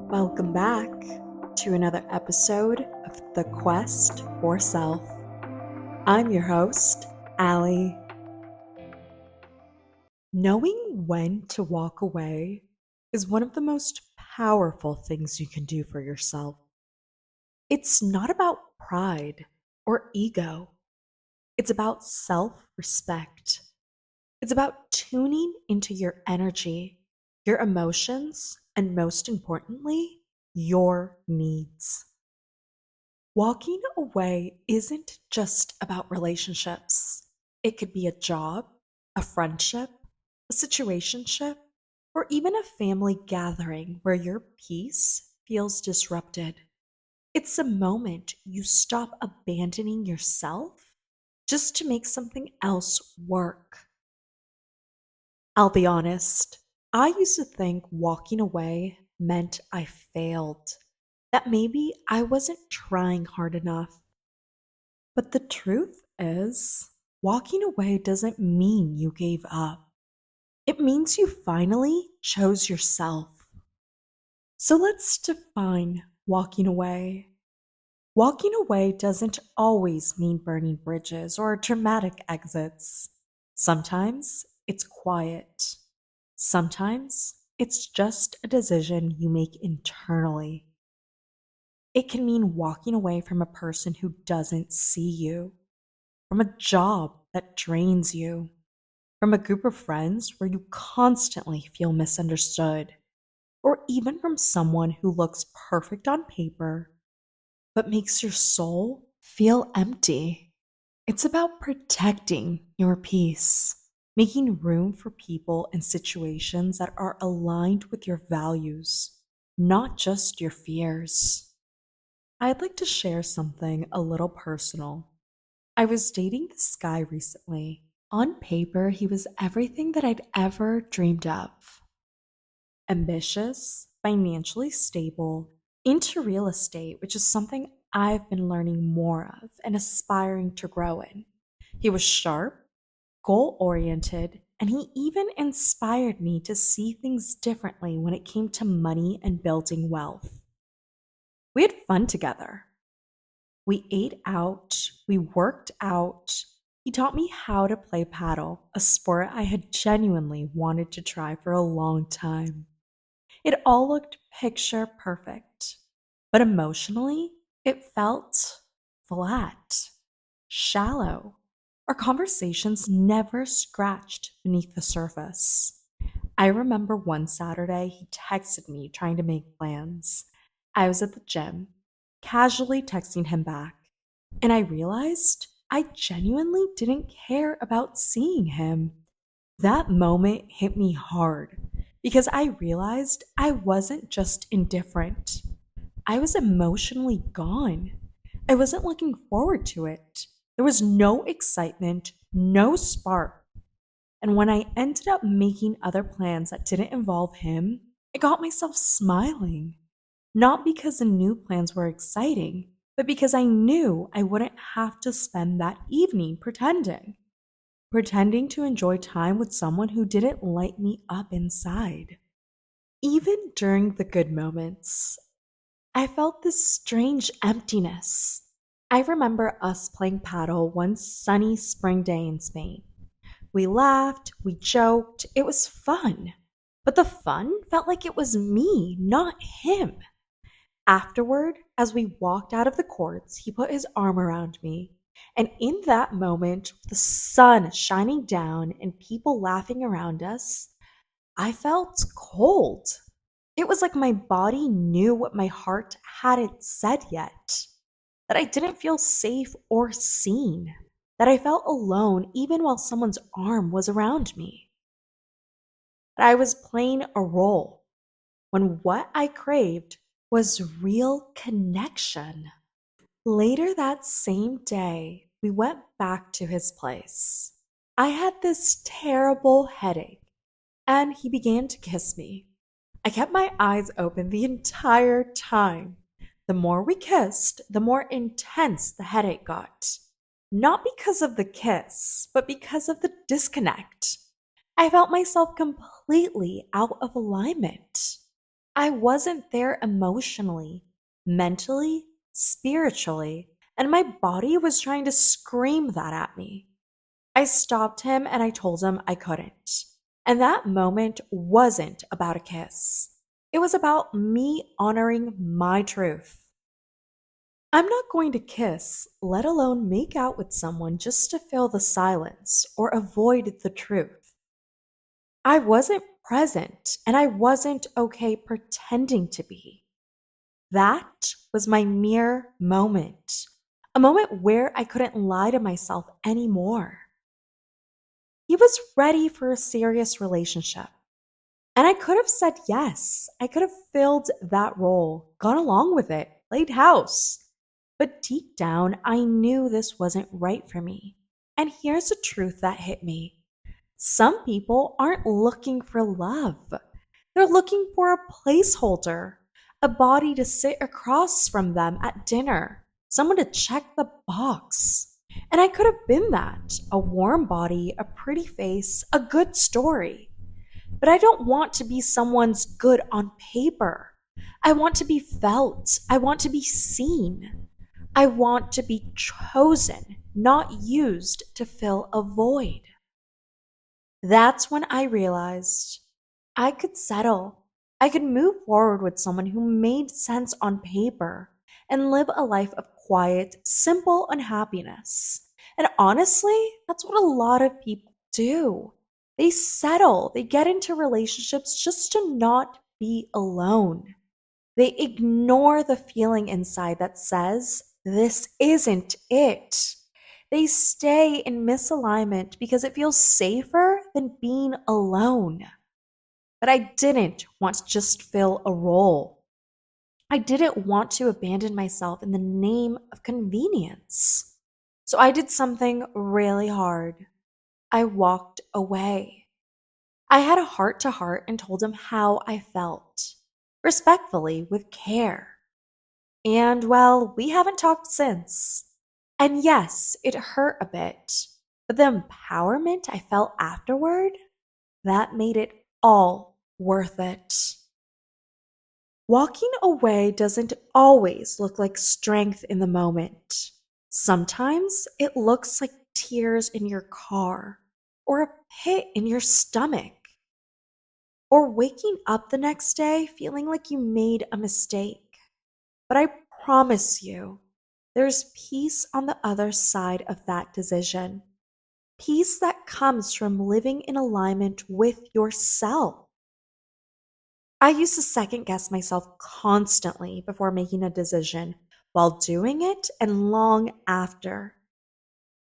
Welcome back to another episode of The Quest for Self. I'm your host, Allie. Knowing when to walk away is one of the most powerful things you can do for yourself. It's not about pride or ego, it's about self respect. It's about tuning into your energy, your emotions, and most importantly, your needs. Walking away isn't just about relationships. It could be a job, a friendship, a situationship, or even a family gathering where your peace feels disrupted. It's a moment you stop abandoning yourself just to make something else work. I'll be honest, I used to think walking away meant I failed, that maybe I wasn't trying hard enough. But the truth is, walking away doesn't mean you gave up. It means you finally chose yourself. So let's define walking away. Walking away doesn't always mean burning bridges or dramatic exits. Sometimes it's quiet. Sometimes it's just a decision you make internally. It can mean walking away from a person who doesn't see you, from a job that drains you, from a group of friends where you constantly feel misunderstood, or even from someone who looks perfect on paper but makes your soul feel empty. It's about protecting your peace, making room for people and situations that are aligned with your values, not just your fears. I'd like to share something a little personal. I was dating this guy recently. On paper, he was everything that I'd ever dreamed of: ambitious, financially stable, into real estate, which is something I've been learning more of and aspiring to grow in. He was sharp, goal oriented, and he even inspired me to see things differently when it came to money and building wealth. We had fun together. We ate out, we worked out. He taught me how to play paddle, a sport I had genuinely wanted to try for a long time. It all looked picture perfect, but emotionally, it felt flat, shallow. Our conversations never scratched beneath the surface. I remember one Saturday he texted me trying to make plans. I was at the gym, casually texting him back, and I realized I genuinely didn't care about seeing him. That moment hit me hard because I realized I wasn't just indifferent, I was emotionally gone. I wasn't looking forward to it. There was no excitement, no spark. And when I ended up making other plans that didn't involve him, I got myself smiling. Not because the new plans were exciting, but because I knew I wouldn't have to spend that evening pretending to enjoy time with someone who didn't light me up inside. Even during the good moments, I felt this strange emptiness. I remember us playing paddle one sunny spring day in Spain. We laughed, we joked, it was fun. But the fun felt like it was me, not him. Afterward, as we walked out of the courts, he put his arm around me. And in that moment, with the sun shining down and people laughing around us, I felt cold. It was like my body knew what my heart hadn't said yet. That I didn't feel safe or seen. That I felt alone even while someone's arm was around me. That I was playing a role when what I craved was real connection. Later that same day, we went back to his place. I had this terrible headache, and he began to kiss me. I kept my eyes open the entire time. The more we kissed, the more intense the headache got. Not because of the kiss, but because of the disconnect. I felt myself completely out of alignment. I wasn't there emotionally, mentally, spiritually, and my body was trying to scream that at me. I stopped him and I told him I couldn't. And that moment wasn't about a kiss. It was about me honoring my truth. I'm not going to kiss, let alone make out with someone just to fill the silence or avoid the truth. I wasn't present and I wasn't okay pretending to be. That was my mere moment. A moment where I couldn't lie to myself anymore. He was ready for a serious relationship. And I could have said yes. I could have filled that role, gone along with it, played house. But deep down, I knew this wasn't right for me. And here's a truth that hit me: some people aren't looking for love, they're looking for a placeholder, a body to sit across from them at dinner, someone to check the box. And I could have been that: a warm body, a pretty face, a good story. But I don't want to be someone's good on paper. I want to be felt. I want to be seen. I want to be chosen, not used to fill a void. That's when I realized I could settle. I could move forward with someone who made sense on paper and live a life of quiet, simple unhappiness. And honestly, that's what a lot of people do. They settle, they get into relationships just to not be alone. They ignore the feeling inside that says, this isn't it. They stay in misalignment because it feels safer than being alone. But I didn't want to just fill a role. I didn't want to abandon myself in the name of convenience. So I did something really hard. I walked away. I had a heart to heart and told him how I felt, respectfully, with care. And well, we haven't talked since. And yes, it hurt a bit, but the empowerment I felt afterward, that made it all worth it. Walking away doesn't always look like strength in the moment. Sometimes it looks like tears in your car, or a pit in your stomach, or waking up the next day feeling like you made a mistake. But I promise you, there's peace on the other side of that decision. Peace that comes from living in alignment with yourself. I used to second guess myself constantly before making a decision, while doing it and long after.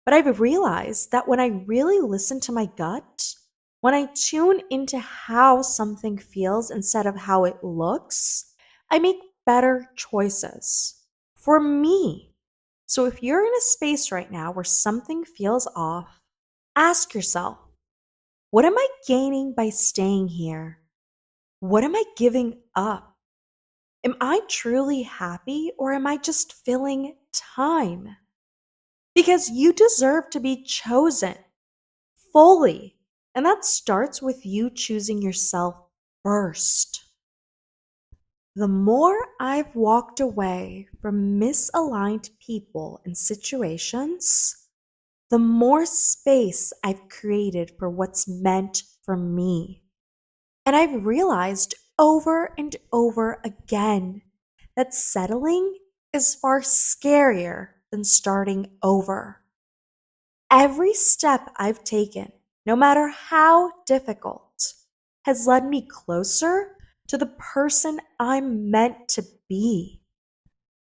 But I've realized that when I really listen to my gut, when I tune into how something feels instead of how it looks, I make better choices for me. So if you're in a space right now where something feels off, ask yourself, what am I gaining by staying here? What am I giving up? Am I truly happy or am I just filling time? Because you deserve to be chosen fully. And that starts with you choosing yourself first. The more I've walked away from misaligned people and situations, the more space I've created for what's meant for me. And I've realized over and over again that settling is far scarier than starting over. Every step I've taken, no matter how difficult, has led me closer to the person I'm meant to be.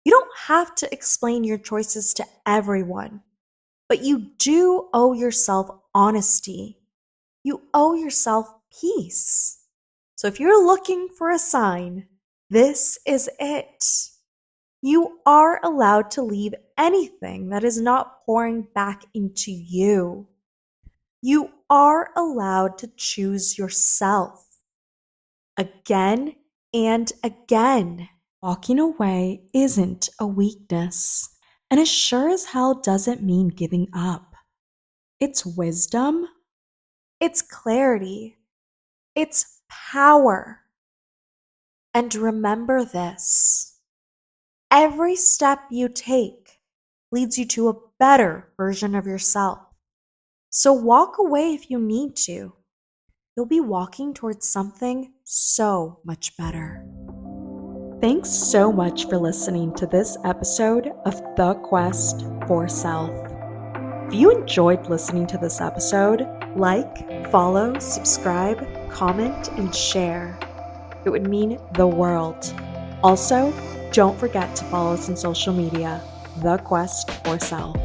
You don't have to explain your choices to everyone, but you do owe yourself honesty. You owe yourself peace. So if you're looking for a sign, this is it. You are allowed to leave anything that is not pouring back into you. You are allowed to choose yourself again and again. Walking away isn't a weakness, and it sure as hell doesn't mean giving up. It's wisdom, it's clarity, it's power. And remember this: every step you take leads you to a better version of yourself. So walk away if you need to. You'll be walking towards something so much better. Thanks so much for listening to this episode of The Quest for Self. If you enjoyed listening to this episode, like, follow, subscribe, comment, and share. It would mean the world. Also, don't forget to follow us on social media, The Quest for Self.